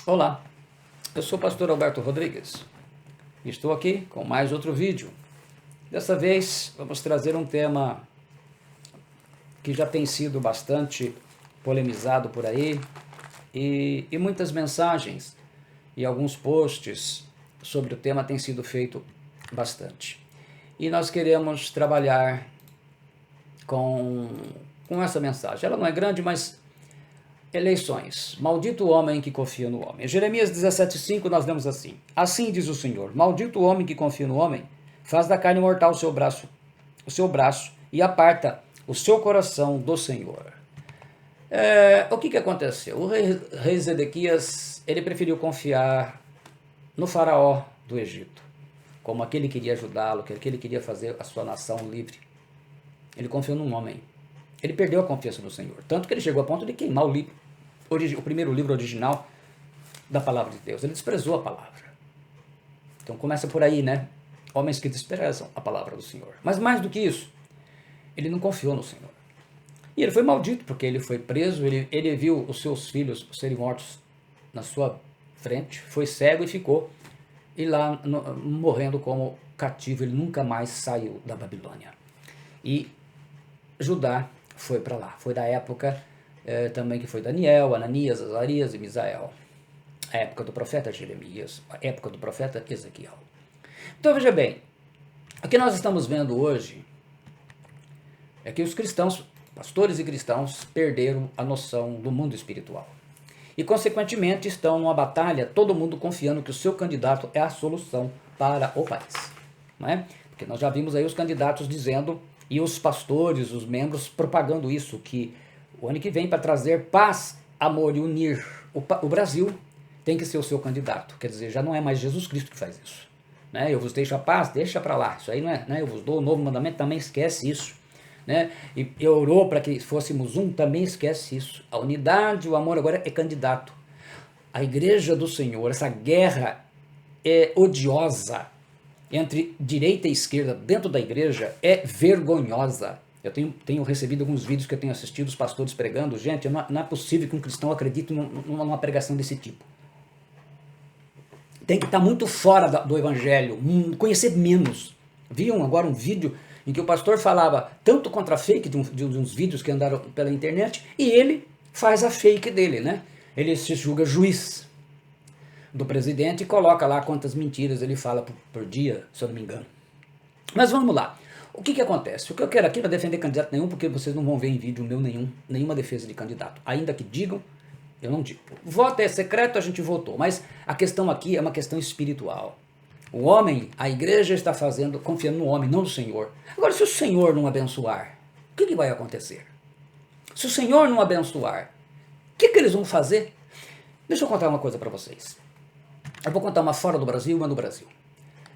Olá, eu sou o pastor Alberto Rodrigues e estou aqui com mais outro vídeo. Dessa vez vamos trazer um tema que já tem sido bastante polemizado por aí e muitas mensagens e alguns posts sobre o tema têm sido feito bastante. E nós queremos trabalhar com essa mensagem. Ela não é grande, mas eleições. Maldito o homem que confia no homem. Em Jeremias 17,5 nós lemos assim: Assim diz o Senhor, maldito o homem que confia no homem, faz da carne mortal o seu braço e aparta o seu coração do Senhor. O que aconteceu? O rei Zedequias, ele preferiu confiar no faraó do Egito, como aquele que queria ajudá-lo, que ele queria fazer a sua nação livre. Ele confiou num homem. Ele perdeu a confiança no Senhor, tanto que ele chegou a ponto de queimar o primeiro livro original da palavra de Deus. Ele desprezou a palavra. Então começa por aí, né? Homens que desprezam a palavra do Senhor. Mas mais do que isso, ele não confiou no Senhor. E ele foi maldito, porque ele foi preso, ele viu os seus filhos serem mortos na sua frente, foi cego e ficou, e lá morrendo como cativo. Ele nunca mais saiu da Babilônia. E Judá foi para lá. Foi da época também que foi Daniel, Ananias, Azarias e Misael. A época do profeta Jeremias, a época do profeta Ezequiel. Então veja bem, o que nós estamos vendo hoje é que os cristãos, pastores e cristãos, perderam a noção do mundo espiritual. E consequentemente estão numa batalha, todo mundo confiando que o seu candidato é a solução para o país. Não é? Porque nós já vimos aí os candidatos dizendo, e os pastores, os membros, propagando isso, que o ano que vem, para trazer paz, amor e unir o Brasil, tem que ser o seu candidato. Quer dizer, já não é mais Jesus Cristo que faz isso. Né? Eu vos deixo a paz, deixa para lá. Isso aí não é, né? Eu vos dou o novo mandamento, também esquece isso. Né? E orou para que fôssemos um, também esquece isso. A unidade, o amor agora é candidato. A igreja do Senhor, essa guerra é odiosa entre direita e esquerda dentro da igreja é vergonhosa. Eu tenho recebido alguns vídeos que eu tenho assistido, os pastores pregando. Gente, não é possível que um cristão acredite numa pregação desse tipo. Tem que estar muito fora do evangelho, conhecer menos. Viam agora um vídeo em que o pastor falava tanto contra a fake de uns vídeos que andaram pela internet, e ele faz a fake dele, né? Ele se julga juiz do presidente e coloca lá quantas mentiras ele fala por dia, se eu não me engano. Mas vamos lá. O que acontece? O que eu quero aqui não é defender candidato nenhum, porque vocês não vão ver em vídeo meu nenhuma defesa de candidato. Ainda que digam, eu não digo. Voto é secreto, a gente votou. Mas a questão aqui é uma questão espiritual. O homem, a igreja está confiando no homem, não no Senhor. Agora, se o Senhor não abençoar, o que vai acontecer? Se o Senhor não abençoar, o que eles vão fazer? Deixa eu contar uma coisa para vocês. Eu vou contar uma fora do Brasil e uma no Brasil.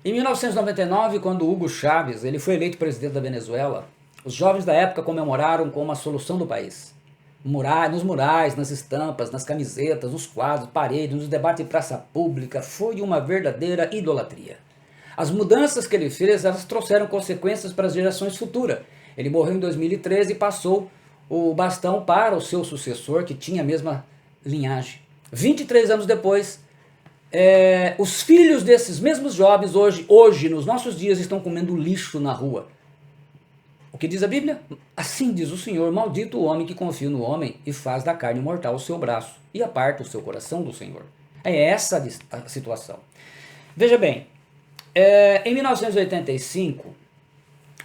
Em 1999, quando Hugo Chávez ele foi eleito presidente da Venezuela, os jovens da época comemoraram com uma solução do país. Nos murais, nas estampas, nas camisetas, nos quadros, paredes, nos debates em praça pública, foi uma verdadeira idolatria. As mudanças que ele fez, elas trouxeram consequências para as gerações futuras. Ele morreu em 2013 e passou o bastão para o seu sucessor, que tinha a mesma linhagem. 23 anos depois, os filhos desses mesmos jovens hoje, nos nossos dias, estão comendo lixo na rua. O que diz a Bíblia? Assim diz o Senhor, maldito o homem que confia no homem e faz da carne mortal o seu braço e aparta o seu coração do Senhor. É essa a situação. Veja bem, em 1985,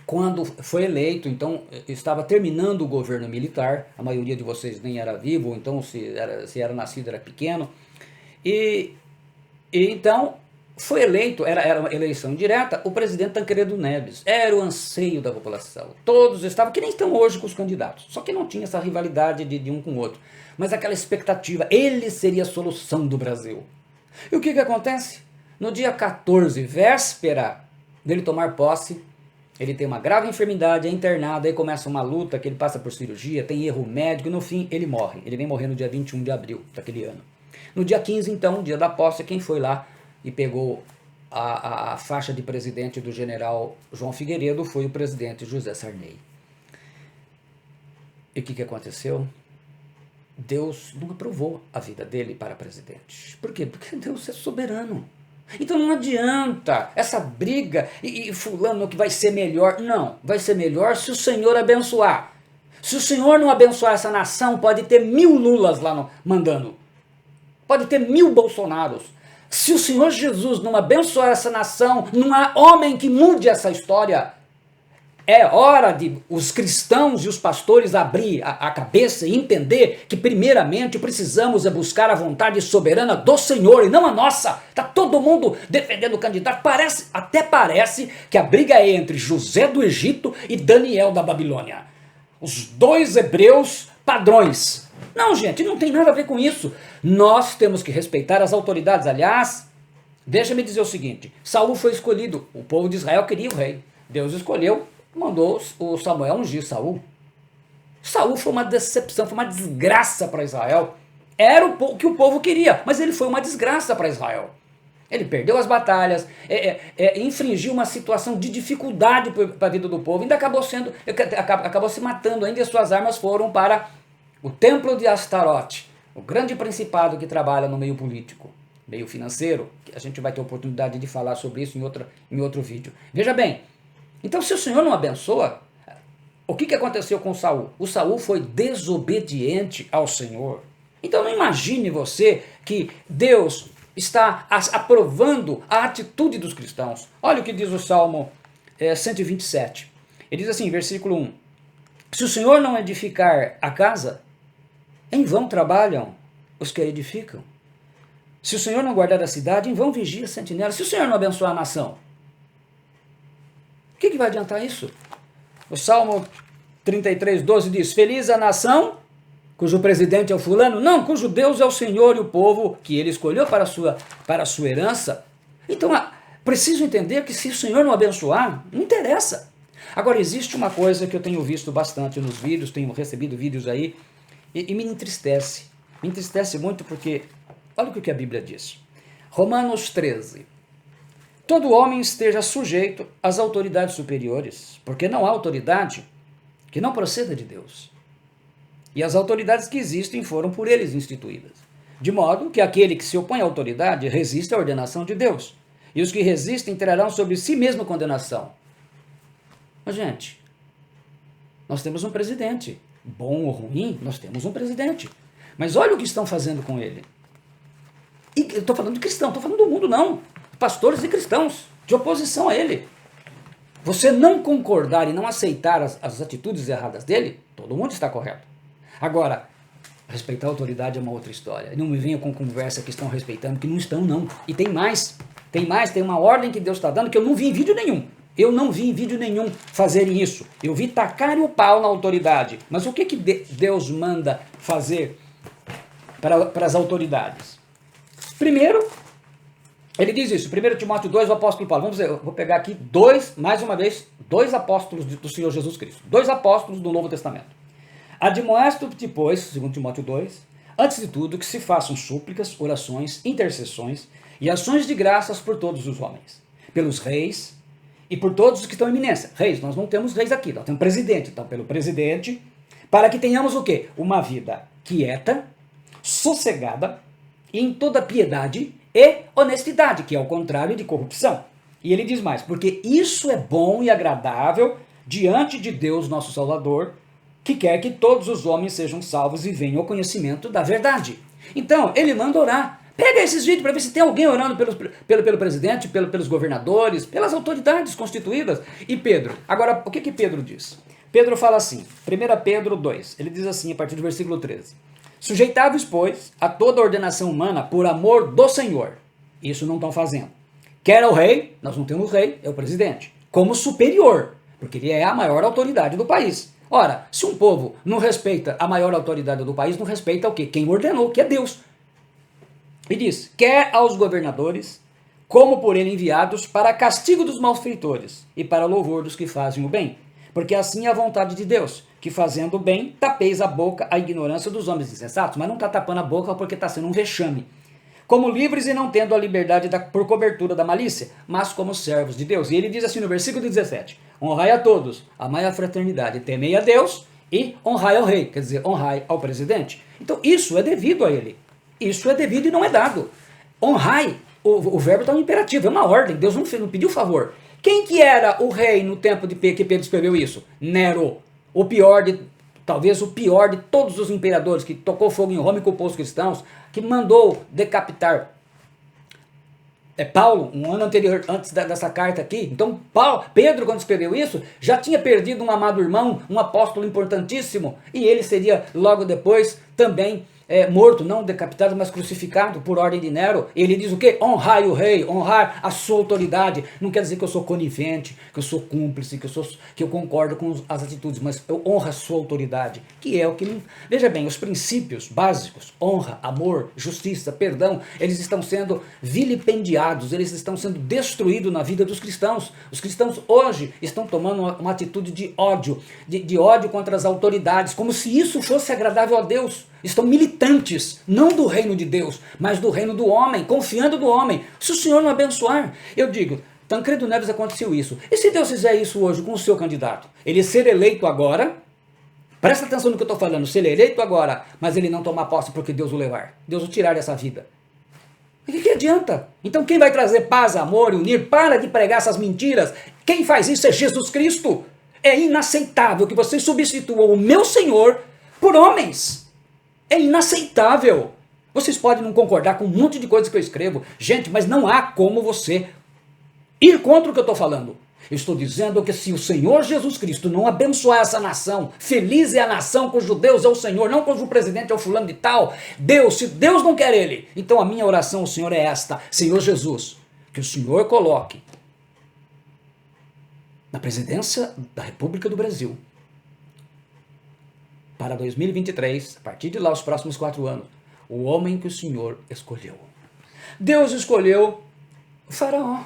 quando foi eleito, então estava terminando o governo militar, a maioria de vocês nem era vivo, ou então se era nascido era pequeno, e então foi eleito, era uma eleição direta, o presidente Tancredo Neves. Era o anseio da população. Todos estavam, que nem estão hoje com os candidatos, só que não tinha essa rivalidade de um com o outro, mas aquela expectativa, ele seria a solução do Brasil. E o que acontece? No dia 14, véspera dele tomar posse, ele tem uma grave enfermidade, é internado, aí começa uma luta, que ele passa por cirurgia, tem erro médico, e no fim ele morre. Ele vem morrer no dia 21 de abril daquele ano. No dia 15, então, dia da posse, quem foi lá e pegou a faixa de presidente do general João Figueiredo foi o presidente José Sarney. E o que aconteceu? Deus não aprovou a vida dele para presidente. Por quê? Porque Deus é soberano. Então não adianta essa briga e fulano que vai ser melhor. Não, vai ser melhor se o Senhor abençoar. Se o Senhor não abençoar essa nação, pode ter 1000 Lulas lá mandando. Pode ter 1000 Bolsonaros. Se o Senhor Jesus não abençoar essa nação, não há homem que mude essa história. É hora de os cristãos e os pastores abrir a cabeça e entender que primeiramente precisamos buscar a vontade soberana do Senhor e não a nossa. Está todo mundo defendendo o candidato. Até parece que a briga é entre José do Egito e Daniel da Babilônia. Os dois hebreus padrões. Não, gente, não tem nada a ver com isso. Nós temos que respeitar as autoridades. Aliás, deixa-me dizer o seguinte. Saul foi escolhido. O povo de Israel queria o rei. Deus escolheu. Mandou o Samuel ungir Saul. Saul foi uma decepção, foi uma desgraça para Israel. Era o que o povo queria, mas ele foi uma desgraça para Israel. Ele perdeu as batalhas, infringiu uma situação de dificuldade para a vida do povo, ainda acabou se matando, ainda as suas armas foram para o templo de Astarote, o grande principado que trabalha no meio político, meio financeiro. A gente vai ter oportunidade de falar sobre isso em outro vídeo. Veja bem, então se o Senhor não abençoa, o que aconteceu com Saul? O Saul foi desobediente ao Senhor. Então não imagine você que Deus está aprovando a atitude dos cristãos. Olha o que diz o Salmo 127. Ele diz assim, versículo 1. Se o Senhor não edificar a casa, em vão trabalham os que a edificam. Se o Senhor não guardar a cidade, em vão vigia a sentinela. Se o Senhor não abençoar a nação, o que vai adiantar isso? O Salmo 33:12 diz, feliz a nação cujo presidente é o fulano, não, cujo Deus é o Senhor e o povo que ele escolheu para a sua herança. Então, preciso entender que se o Senhor não abençoar, não interessa. Agora, existe uma coisa que eu tenho visto bastante nos vídeos, tenho recebido vídeos aí, e me entristece. Me entristece muito porque, olha o que a Bíblia diz. Romanos 13. Todo homem esteja sujeito às autoridades superiores, porque não há autoridade que não proceda de Deus. E as autoridades que existem foram por eles instituídas. De modo que aquele que se opõe à autoridade resiste à ordenação de Deus. E os que resistem trarão sobre si mesmo condenação. Mas, gente, nós temos um presidente. Bom ou ruim, nós temos um presidente. Mas olha o que estão fazendo com ele. E eu estou falando de cristão, estou falando do mundo não. Pastores e cristãos, de oposição a ele. Você não concordar e não aceitar as atitudes erradas dele, todo mundo está correto. Agora, respeitar a autoridade é uma outra história. Não me venha com conversa que estão respeitando, que não estão não. E tem mais, tem uma ordem que Deus está dando que eu não vi em vídeo nenhum. Eu não vi em vídeo nenhum fazerem isso. Eu vi tacarem o pau na autoridade. Mas o que Deus manda fazer para as autoridades? Primeiro, ele diz isso, 1 Timóteo 2, o apóstolo Paulo. Vamos ver, eu vou pegar aqui mais uma vez, dois apóstolos do Senhor Jesus Cristo. Dois apóstolos do Novo Testamento. Admoesto-te, pois, 2 Timóteo 2, antes de tudo, que se façam súplicas, orações, intercessões e ações de graças por todos os homens, pelos reis e por todos os que estão em eminência. Reis, nós não temos reis aqui, nós temos presidente. Então, pelo presidente, para que tenhamos o quê? Uma vida quieta, sossegada, em toda piedade e honestidade, que é o contrário de corrupção. E ele diz mais, porque isso é bom e agradável diante de Deus, nosso Salvador, que quer que todos os homens sejam salvos e venham ao conhecimento da verdade. Então, ele manda orar. Pega esses vídeos para ver se tem alguém orando pelo presidente, pelos governadores, pelas autoridades constituídas. E Pedro, agora, o que Pedro diz? Pedro fala assim, 1 Pedro 2, ele diz assim, a partir do versículo 13. Sujeitados, pois, a toda a ordenação humana por amor do Senhor. Isso não estão fazendo. Quer o rei, nós não temos rei, é o presidente, como superior, porque ele é a maior autoridade do país. Ora, se um povo não respeita a maior autoridade do país, não respeita o quê? Quem ordenou, que é Deus. E diz, quer aos governadores, como por ele enviados, para castigo dos malfeitores e para louvor dos que fazem o bem. Porque assim é a vontade de Deus, que fazendo o bem, tapeis a boca à ignorância dos homens insensatos. Mas não está tapando a boca porque está sendo um vexame. Como livres e não tendo a liberdade por cobertura da malícia, mas como servos de Deus. E ele diz assim no versículo 17, honrai a todos, amai a fraternidade, temei a Deus e honrai ao rei, quer dizer, honrai ao presidente. Então isso é devido a ele. Isso é devido e não é dado. Honrai, o verbo está no imperativo, é uma ordem, Deus não pediu favor. Quem que era o rei no tempo de que Pedro escreveu isso? Nero, talvez o pior de todos os imperadores, que tocou fogo em Roma e culpou os cristãos, que mandou decapitar Paulo, um ano anterior, antes dessa carta aqui. Então Pedro, quando escreveu isso, já tinha perdido um amado irmão, um apóstolo importantíssimo, e ele seria logo depois também morto, não decapitado, mas crucificado por ordem de Nero. Ele diz o quê? Honrai o rei, honrar a sua autoridade. Não quer dizer que eu sou conivente, que eu sou cúmplice, que eu concordo com as atitudes, mas eu honro a sua autoridade, que é o que não... Veja bem, os princípios básicos, honra, amor, justiça, perdão, eles estão sendo vilipendiados, eles estão sendo destruídos na vida dos cristãos. Os cristãos hoje estão tomando uma atitude de ódio, de ódio contra as autoridades, como se isso fosse agradável a Deus. Estão militantes, não do reino de Deus, mas do reino do homem, confiando no homem. Se o Senhor não abençoar, eu digo, Tancredo Neves aconteceu isso. E se Deus fizer isso hoje com o seu candidato? Ele ser eleito agora, presta atenção no que eu estou falando, ser eleito agora, mas ele não tomar posse porque Deus o levar, Deus o tirar dessa vida. O que adianta? Então quem vai trazer paz, amor e unir? Para de pregar essas mentiras. Quem faz isso é Jesus Cristo. É inaceitável que vocês substituam o meu Senhor por homens. É inaceitável. Vocês podem não concordar com um monte de coisas que eu escrevo. Gente, mas não há como você ir contra o que eu estou falando. Eu estou dizendo que se o Senhor Jesus Cristo não abençoar essa nação, feliz é a nação cujo Deus é o Senhor, não cujo presidente é o fulano de tal. Deus, se Deus não quer ele, então a minha oração ao Senhor é esta: Senhor Jesus, que o Senhor coloque na presidência da República do Brasil, para 2023, a partir de lá, os próximos 4 anos, o homem que o Senhor escolheu. Deus escolheu o faraó.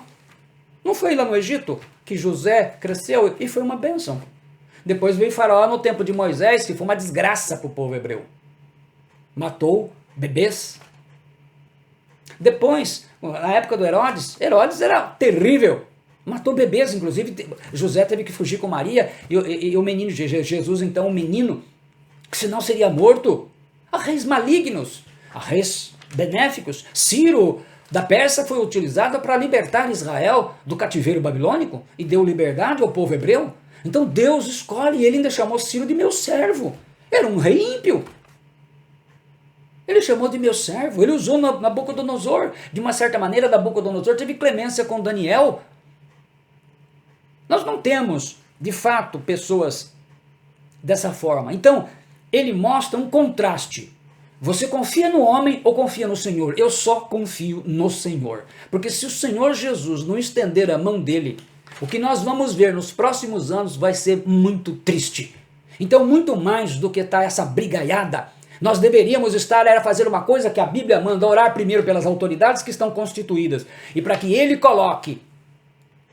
Não foi lá no Egito que José cresceu e foi uma bênção. Depois veio faraó no tempo de Moisés, que foi uma desgraça para o povo hebreu. Matou bebês. Depois, na época do Herodes era terrível. Matou bebês, inclusive. José teve que fugir com Maria e o menino, Jesus, então, o menino, que senão seria morto. A reis malignos, a reis benéficos. Ciro da Pérsia foi utilizado para libertar Israel do cativeiro babilônico e deu liberdade ao povo hebreu. Então Deus escolhe, e ele ainda chamou Ciro de meu servo. Era um rei ímpio. Ele chamou de meu servo, ele usou Nabucodonosor. De uma certa maneira, Nabucodonosor teve clemência com Daniel. Nós não temos, de fato, pessoas dessa forma. Então, ele mostra um contraste. Você confia no homem ou confia no Senhor? Eu só confio no Senhor. Porque se o Senhor Jesus não estender a mão dele, o que nós vamos ver nos próximos anos vai ser muito triste. Então, muito mais do que estar essa brigaiada, nós deveríamos era fazer uma coisa que a Bíblia manda: orar primeiro pelas autoridades que estão constituídas, e para que ele coloque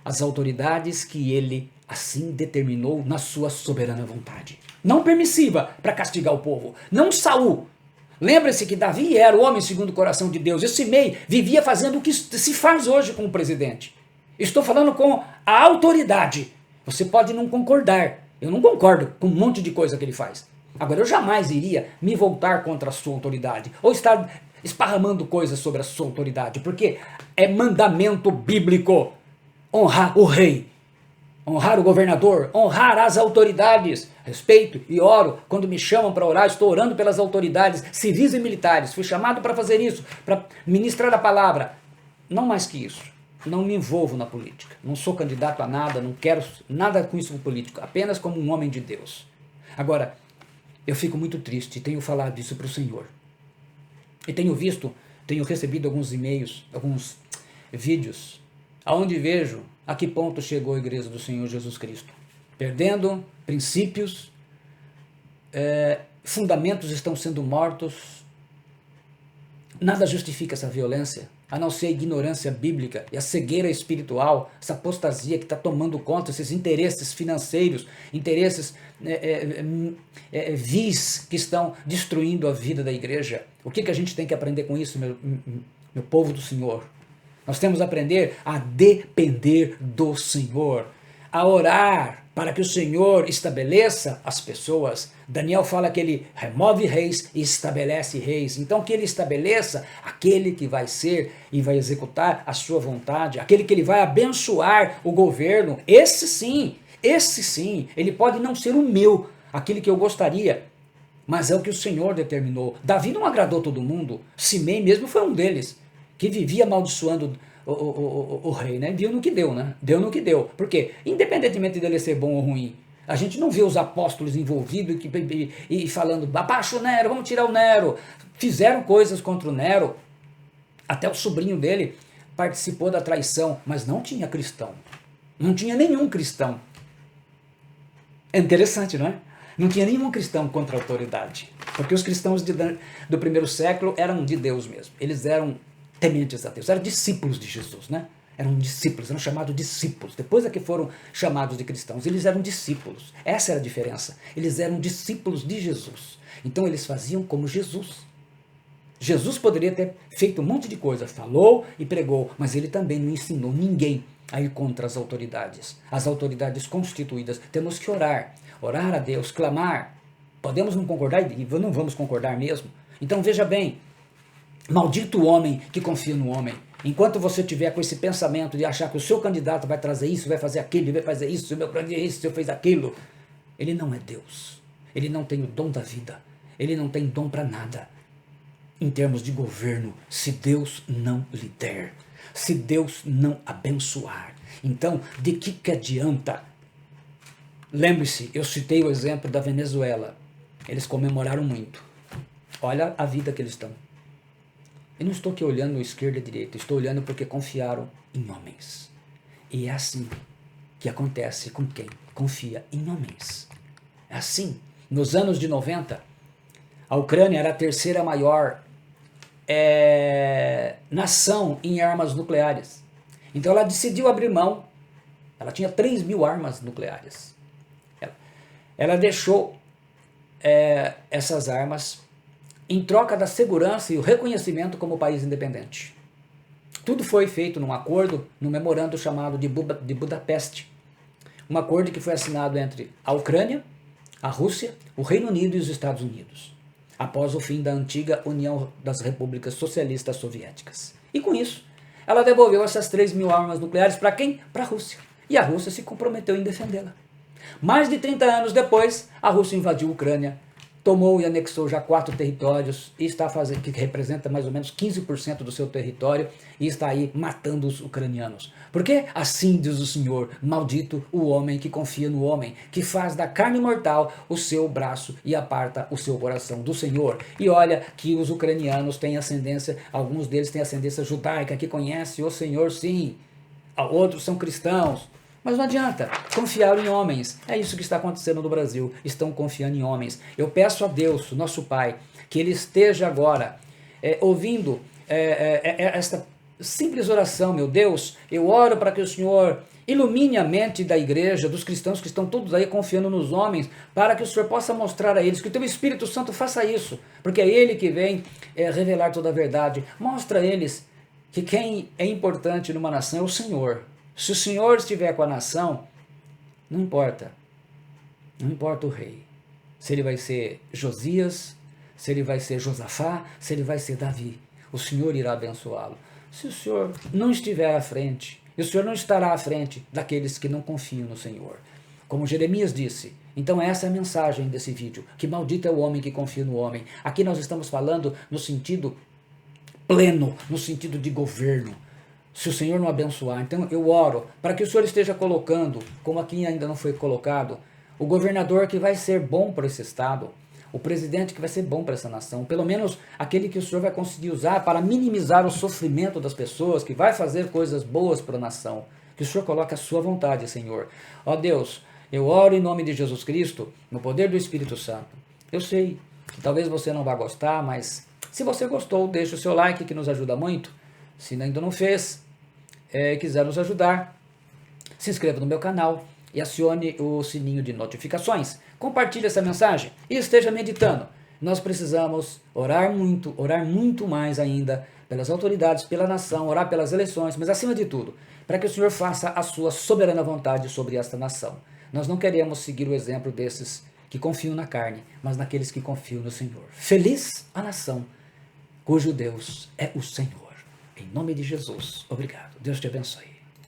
as autoridades que ele assim determinou na sua soberana vontade. Não permissiva para castigar o povo. Não Saul. Lembre-se que Davi era o homem segundo o coração de Deus. E Simei vivia fazendo o que se faz hoje com o presidente. Estou falando com a autoridade. Você pode não concordar. Eu não concordo com um monte de coisa que ele faz. Agora, eu jamais iria me voltar contra a sua autoridade ou estar esparramando coisas sobre a sua autoridade, porque é mandamento bíblico honrar o rei, honrar o governador, honrar as autoridades. Respeito e oro. Quando me chamam para orar, estou orando pelas autoridades civis e militares. Fui chamado para fazer isso, para ministrar a palavra. Não mais que isso. Não me envolvo na política. Não sou candidato a nada, não quero nada com isso político, apenas como um homem de Deus. Agora, eu fico muito triste, tenho falado isso para o Senhor. E tenho recebido alguns e-mails, alguns vídeos, onde vejo a que ponto chegou a igreja do Senhor Jesus Cristo. Perdendo princípios, fundamentos estão sendo mortos. Nada justifica essa violência, a não ser a ignorância bíblica e a cegueira espiritual, essa apostasia que está tomando conta, esses interesses financeiros, interesses vis que estão destruindo a vida da igreja. O que a gente tem que aprender com isso, meu povo do Senhor? Nós temos que aprender a depender do Senhor, a orar para que o Senhor estabeleça as pessoas. Daniel fala que ele remove reis e estabelece reis. Então que ele estabeleça aquele que vai ser e vai executar a sua vontade, aquele que ele vai abençoar o governo. Esse sim, ele pode não ser o meu, aquele que eu gostaria, mas é o que o Senhor determinou. Davi não agradou todo mundo, Simei mesmo foi um deles, que vivia amaldiçoando o rei, né? Viu no que deu, né? Deu no que deu. Por quê? Independentemente dele ser bom ou ruim, a gente não vê os apóstolos envolvidos e falando, abaixa o Nero, vamos tirar o Nero. Fizeram coisas contra o Nero, até o sobrinho dele participou da traição, mas não tinha cristão. Não tinha nenhum cristão. É interessante, não é? Não tinha nenhum cristão contra a autoridade, porque os cristãos do primeiro século eram de Deus mesmo. Eles eram tementes a Deus, eram discípulos de Jesus, né? Eram discípulos, eram chamados discípulos. Depois é que foram chamados de cristãos, eles eram discípulos. Essa era a diferença. Eles eram discípulos de Jesus. Então eles faziam como Jesus. Jesus poderia ter feito um monte de coisas, falou e pregou, mas ele também não ensinou ninguém a ir contra as autoridades constituídas. Temos que orar a Deus, clamar. Podemos não concordar e não vamos concordar mesmo. Então veja bem, maldito o homem que confia no homem. Enquanto você tiver com esse pensamento de achar que o seu candidato vai trazer isso, vai fazer aquilo, vai fazer isso, o meu plano é isso, eu fiz aquilo, ele não é Deus. Ele não tem o dom da vida. Ele não tem dom para nada. Em termos de governo, se Deus não lhe der, se Deus não abençoar, então de que adianta? Lembre-se, eu citei o exemplo da Venezuela. Eles comemoraram muito. Olha a vida que eles estão. Eu não estou aqui olhando esquerda e direita, estou olhando porque confiaram em homens. E é assim que acontece com quem confia em homens. É assim. Nos anos de 90, a Ucrânia era a terceira maior nação em armas nucleares. Então ela decidiu abrir mão. Ela tinha 3.000 armas nucleares. Ela deixou essas armas em troca da segurança e o reconhecimento como país independente. Tudo foi feito num acordo, num memorando chamado de Budapeste. Um acordo que foi assinado entre a Ucrânia, a Rússia, o Reino Unido e os Estados Unidos, após o fim da antiga União das Repúblicas Socialistas Soviéticas. E com isso, ela devolveu essas 3.000 armas nucleares para quem? Para a Rússia. E a Rússia se comprometeu em defendê-la. Mais de 30 anos depois, a Rússia invadiu a Ucrânia, tomou e anexou já 4 territórios, e está fazendo, que representa mais ou menos 15% do seu território, e está aí matando os ucranianos. Porque assim diz o Senhor, maldito o homem que confia no homem, que faz da carne mortal o seu braço e aparta o seu coração do Senhor. E olha que os ucranianos têm ascendência, alguns deles têm ascendência judaica, que conhece o Senhor sim, outros são cristãos. Mas não adianta, confiar em homens. É isso que está acontecendo no Brasil, estão confiando em homens. Eu peço a Deus, nosso Pai, que Ele esteja agora ouvindo esta simples oração. Meu Deus, eu oro para que o Senhor ilumine a mente da igreja, dos cristãos que estão todos aí confiando nos homens, para que o Senhor possa mostrar a eles, que o Teu Espírito Santo faça isso, porque é Ele que vem revelar toda a verdade. Mostra a eles que quem é importante numa nação é o Senhor. Se o Senhor estiver com a nação, não importa o rei, se ele vai ser Josias, se ele vai ser Josafá, se ele vai ser Davi, o Senhor irá abençoá-lo. Se o Senhor não estiver à frente, e o Senhor não estará à frente daqueles que não confiam no Senhor, como Jeremias disse. Então essa é a mensagem desse vídeo, que maldito é o homem que confia no homem. Aqui nós estamos falando no sentido pleno, no sentido de governo. Se o Senhor não abençoar, então eu oro para que o Senhor esteja colocando, como aqui ainda não foi colocado, o governador que vai ser bom para esse estado, o presidente que vai ser bom para essa nação, pelo menos aquele que o Senhor vai conseguir usar para minimizar o sofrimento das pessoas, que vai fazer coisas boas para a nação. Que o Senhor coloque a sua vontade, Senhor. Ó Deus, eu oro em nome de Jesus Cristo, no poder do Espírito Santo. Eu sei que talvez você não vá gostar, mas se você gostou, deixa o seu like que nos ajuda muito. Se ainda não fez, quiser nos ajudar, se inscreva no meu canal e acione o sininho de notificações. Compartilhe essa mensagem e esteja meditando. Nós precisamos orar muito mais ainda pelas autoridades, pela nação, orar pelas eleições, mas acima de tudo, para que o Senhor faça a sua soberana vontade sobre esta nação. Nós não queremos seguir o exemplo desses que confiam na carne, mas naqueles que confiam no Senhor. Feliz a nação cujo Deus é o Senhor. Em nome de Jesus, obrigado. Deus te abençoe.